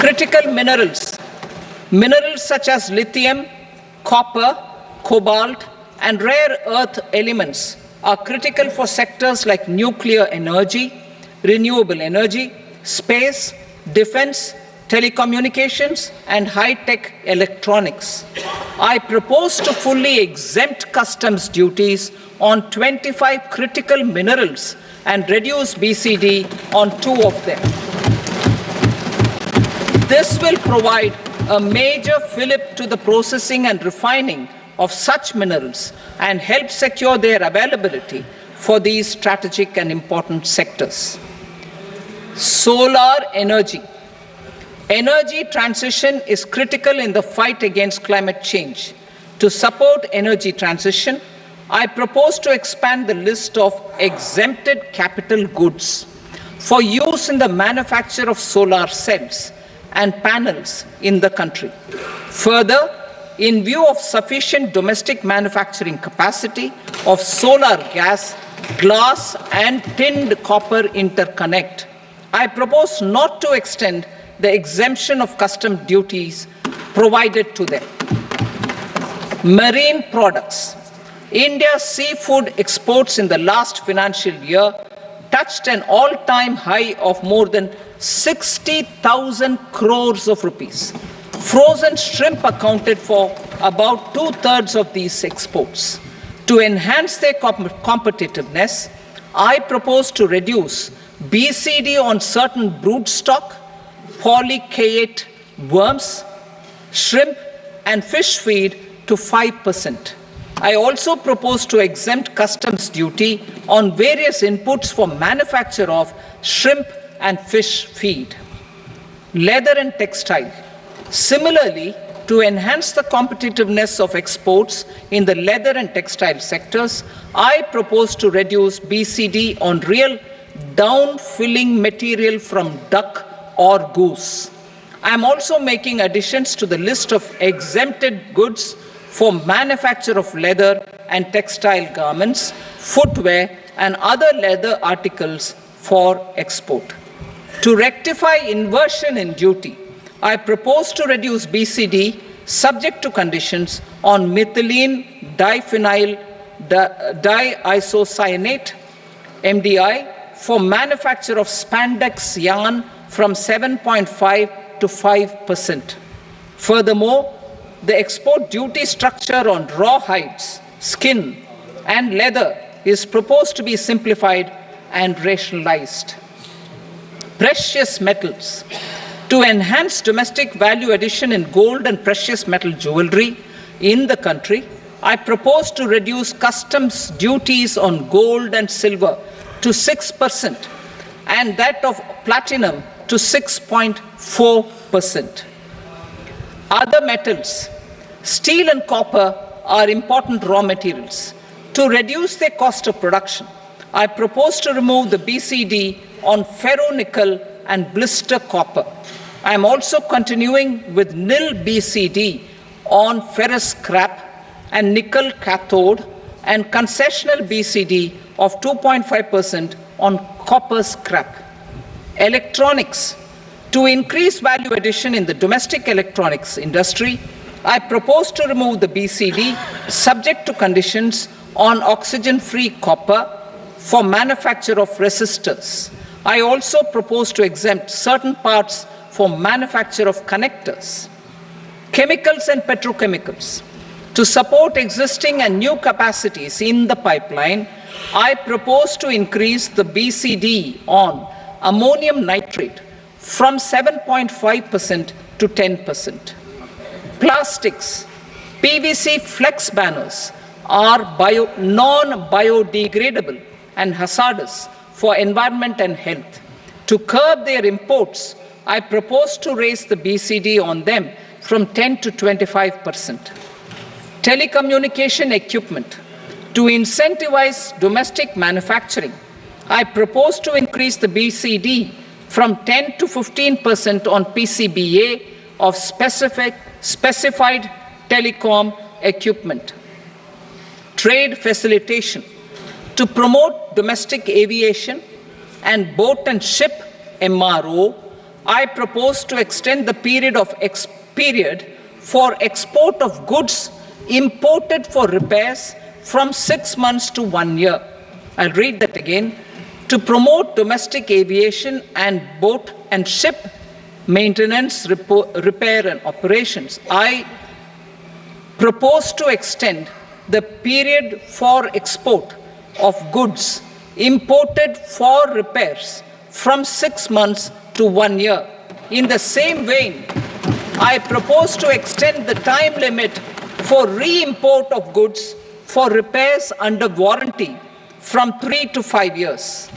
Critical minerals. Minerals such as lithium, copper, cobalt, and rare earth elements are critical for sectors like nuclear energy, renewable energy, space, defense, telecommunications, and high-tech electronics. I propose to fully exempt customs duties on 25 critical minerals and reduce BCD on 2 of them. This will provide a major fillip to the processing and refining of such minerals and help secure their availability for these strategic and important sectors. Solar energy. Energy transition is critical in the fight against climate change. To support energy transition, I propose to expand the list of exempted capital goods for use in the manufacture of solar cells and panels in the country. Further, in view of sufficient domestic manufacturing capacity of solar gas, glass, and tinned copper interconnect, I propose not to extend the exemption of custom duties provided to them. Marine products. India's seafood exports in the last financial year touched an all-time high of more than 60,000 crores of rupees. Frozen shrimp accounted for about 2/3 of these exports. To enhance their competitiveness, I propose to reduce BCD on certain broodstock, polychaete worms, shrimp, and fish feed to 5%. I also propose to exempt customs duty on various inputs for manufacture of shrimp and fish feed. Leather and textile. Similarly, to enhance the competitiveness of exports in the leather and textile sectors, I propose to reduce BCD on real down-filling material from duck or goose. I am also making additions to the list of exempted goods for manufacture of leather and textile garments, footwear, and other leather articles for export. To rectify inversion in duty, I propose to reduce BCD subject to conditions on methylene diphenyl diisocyanate MDI for manufacture of spandex yarn from 7.5 to 5%. Furthermore, the export duty structure on raw hides, skin, and leather is proposed to be simplified and rationalized. Precious metals. To enhance domestic value addition in gold and precious metal jewelry in the country, I propose to reduce customs duties on gold and silver to 6% and that of platinum to 6.4%. Other metals. Steel and copper are important raw materials. To reduce their cost of production, I propose to remove the BCD on ferronickel and blister copper. I am also continuing with nil BCD on ferrous scrap and nickel cathode and concessional BCD of 2.5% on copper scrap. Electronics. To increase value addition in the domestic electronics industry, I propose to remove the BCD subject to conditions on oxygen-free copper for manufacture of resistors. I also propose to exempt certain parts for manufacture of connectors. Chemicals and petrochemicals. To support existing and new capacities in the pipeline, I propose to increase the BCD on ammonium nitrate from 7.5% to 10%. Plastics. PVC flex banners are non-biodegradable and hazardous for environment and health. To curb their imports, I propose to raise the BCD on them from 10 to 25%. Telecommunication equipment. To incentivize domestic manufacturing, I propose to increase the BCD from 10 to 15% on PCBA of specified telecom equipment. Trade facilitation. To promote domestic aviation and boat and ship MRO, I propose to extend the period for export of goods imported for repairs from 6 months to 1 year. I'll read that again. To promote domestic aviation and boat and ship maintenance, repair and operations, I propose to extend the period for export of goods imported for repairs from 6 months to 1 year. In the same vein, I propose to extend the time limit for re-import of goods for repairs under warranty from 3 to 5 years.